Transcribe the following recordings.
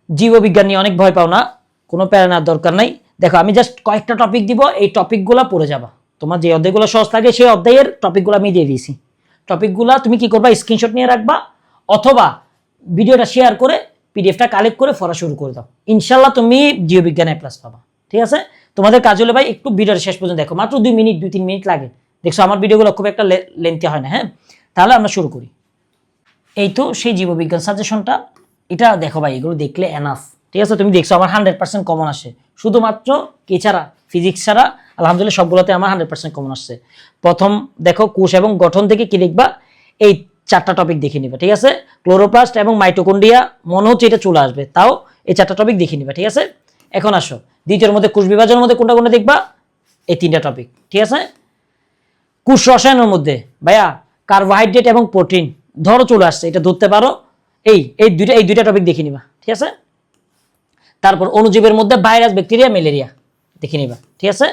জীববিজ্ঞান নিয়ে অনেক ভয় পাও না, কোনো প্যারা নেওয়ার দরকার নাই। দেখো আমি জাস্ট কয়েকটা টপিক দিব, এই টপিকগুলো পড়ে যাবা। তোমার যে অধ্যায়গুলো সহজ থাকে সেই অধ্যায়ের টপিকগুলো আমি দিয়ে দিয়েছি। টপিকগুলো তুমি কি করবা, স্ক্রিনশট নিয়ে রাখবা, অথবা ভিডিওটা শেয়ার করে পিডিএফটা কালেক্ট করে পড়া শুরু করে দাও। ইনশাল্লাহ তুমি জীববিজ্ঞানে প্লাস পাবা। ঠিক আছে, তোমাদের কাজ হলে ভাই একটু ভিডিওটা শেষ পর্যন্ত দেখো, মাত্র 2-3 মিনিট লাগে। দেখছো আমার ভিডিওগুলো খুব একটা লেন্থি হয় না। হ্যাঁ, তাহলে আমরা শুরু করি। এই তো সেই জীববিজ্ঞান সাজেশনটা, এটা দেখো ভাই, এগুলো দেখলে এনাফ। ঠিক আছে, তুমি দেখছো আমার 100% কমন আসে, শুধুমাত্র কি ছাড়া, ফিজিক্স ছাড়া। আলহামদুলিল্লাহ সবগুলোতে আমার 100% কমন আসছে। প্রথম দেখো কোষ এবং গঠন থেকে কি দেখবা, এই 4টা টপিক দেখে নিবা। ঠিক আছে, ক্লোরোপ্লাস্ট এবং মাইটোকন্ড্রিয়া মনে হচ্ছে এটা চলে আসবে, তাও এই 4টা টপিক দেখে নিবা। ঠিক আছে, এখন আসো দ্বিতীয়ের মধ্যে কোষ বিভাজনের মধ্যে কোনটা কোনটা দেখবা, এই 3টা টপিক। ঠিক আছে, কোষ রসায়নের মধ্যে ভাইয়া কার্বোহাইড্রেট এবং প্রোটিন ধরো চলে আসছে, এটা ধরতে পারো। এই দুইটা টপিক দেখে নিবা। ঠিক আছে, তারপর অণুজীবের মধ্যে ভাইরাস, ব্যাকটেরিয়া, ম্যালেরিয়া দেখে নিবা। ঠিক আছে,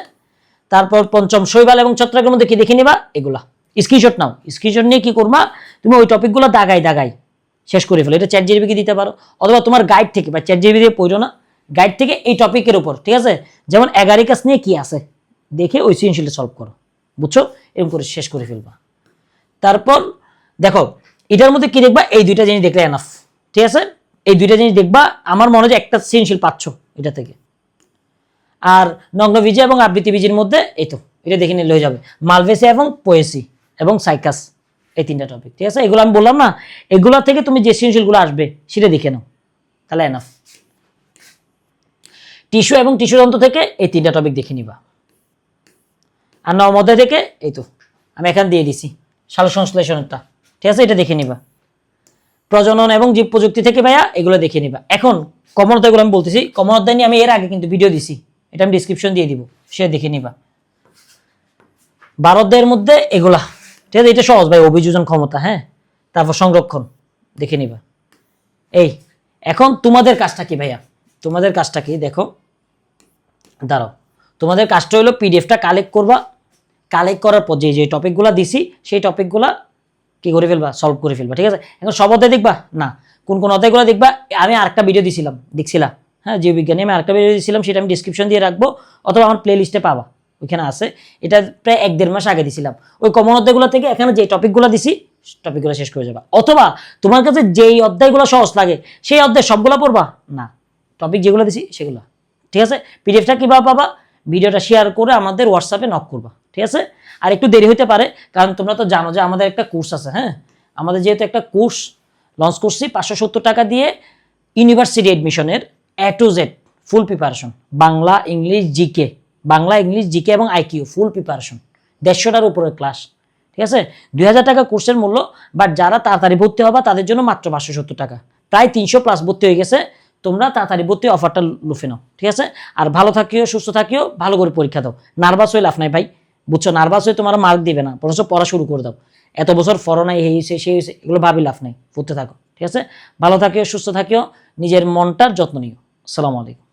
তারপর পঞ্চম শৈবাল এবং ছত্রাকের মধ্যে কি দেখে নিবা, এগুলা স্ক্রিনশট নাও। স্ক্রিনশট নিয়ে কি করবা, তুমি ওই টপিকগুলো দাগাই শেষ করে ফেলো। এটা চ্যাট জিপিটিকে দিতে পারো, অথবা তোমার গাইড থেকে, বা চ্যাট জিপিটি দিয়ে পড়ো না, গাইড থেকে এই টপিকের উপর। ঠিক আছে, যেমন অ্যাগারিকাস নিয়ে কি আছে দেখে ওই সৃজনশীলটা সলভ করো, বুঝছো, এরকম করে শেষ করে ফেলবা। তারপর দেখো এটার মধ্যে কি দেখবা, এই দুইটা জিনিস দেখলে এনাফ। ঠিক আছে, এই দুইটা জিনিস দেখবা, আমার মনে হয় একটা সৃজনশীল পাচ্ছ এটা থেকে। আর নগ্নবীজি এবং আবৃত্তিবীজির মধ্যে এই তো এটা দেখে নিলে হয়ে যাবে। মালভেসি এবং পোয়েসি এবং সাইকাস, এই 3টা টপিক। ঠিক আছে, এগুলো আমি বললাম না, এগুলো থেকে তুমি যে সৃজনশীলগুলো আসবে সেটা দেখে নাও, তাহলে এনাফ। টিস্যু এবং টিস্যুতন্ত্র থেকে এই 3টা টপিক দেখে নিবা। আর নবম থেকে এই তো আমি এখানে দিয়ে দিছি সালোকসংশ্লেষণটা। ঠিক আছে, এটা দেখে নিবা। প্রজনন এবং জীব প্রযুক্তি থেকে ভাইয়া এগুলো দেখে নিবা। এখন কমন অধ্যায়গুলো আমি বলতেছি, কমন অধ্যায় নিয়ে আমি এর আগে কিন্তু ভিডিও দিছি, এটা আমি ডিসক্রিপশন দিয়ে দিব, সে দেখে নিবা। 12 অধ্যায়ের মধ্যে এগুলা। ঠিক আছে, এটা সহজ ভাই, অভিযোজন ক্ষমতা। হ্যাঁ, তারপর সংরক্ষণ দেখে নিবা। এই এখন তোমাদের কাজটা কি ভাইয়া, তোমাদের কাজটা কি দেখো, দাঁড়াও, তোমাদের কাজটা হলো পিডিএফটা কালেক্ট করবা। কালেক্ট করার পর যে টপিকগুলো দিছি সেই টপিকগুলা কি করে ফেলবা, সলভ করে ফেলবা। ঠিক আছে, এখন সব অধ্যায় দেখবা না, কোন কোন অধ্যায়গুলো দেখবা আমি আরেকটা ভিডিও দেখছিলাম। হ্যাঁ, জীববিজ্ঞানে আমি আরেকটা ভিডিও দিয়েছিলাম, সেটা আমি ডিসক্রিপশন দিয়ে রাখবো, অথবা আমার প্লে লিস্টে পাবা, ওইখানে আছে। এটা প্রায় 1-1.5 মাস আগে দিছিলাম। ওই কমন অধ্যায়গুলো থেকে এখানে যে টপিকগুলো দিছি টপিকগুলো শেষ করে যাবা। অথবা তোমার কাছে যেই অধ্যায়গুলো সহজ লাগে সেই অধ্যায় সবগুলো পড়বা না, টপিক যেগুলো দিছি সেগুলো। ঠিক আছে, পিডিএফটা কিভাবে পাবা, ভিডিওটা শেয়ার করে আমাদের হোয়াটসঅ্যাপে নক করবা। ঠিক আছে, আর একটু দেরি হতে পারে, কারণ তোমরা তো জানো যে আমাদের একটা কোর্স আছে। হ্যাঁ, আমাদের যেহেতু একটা কোর্স লঞ্চ করছি 570 টাকা দিয়ে, ইউনিভার্সিটি অ্যাডমিশনের A to Z full preparation, Bangla English GK এবং আইকিউ ফুল প্রিপারেশন, 150টার উপরে ক্লাস। ঠিক আছে, 2000 টাকা কোর্সের মূল্য, বাট যারা তাড়াতাড়ি ভর্তি হবা তাদের জন্য মাত্র 570 টাকা, প্রায় 300+ ভর্তি হয়ে গেছে। তোমরা তাড়াতাড়ি ভর্তি অফারটা লুফে নাও। ঠিক আছে, আর ভালো থাকিও, সুস্থ থাকিও, ভালো করে পরীক্ষা দাও। নার্ভাস হয়ে লাভ নাই ভাই, বুঝছো, নার্ভাস হয়ে তোমার মার্ক দিবে না, বরঞ্চ পড়া শুরু করে দাও। এত বছর ফরনাই হয়েছে সেই হয়েছে এগুলো ভাবি লাভ নাই, পড়তে থাকো। ঠিক আছে, ভালো থাকিও, সুস্থ থাকিও, নিজের মনটার যত্ন নিও। আসসালামু আলাইকুম।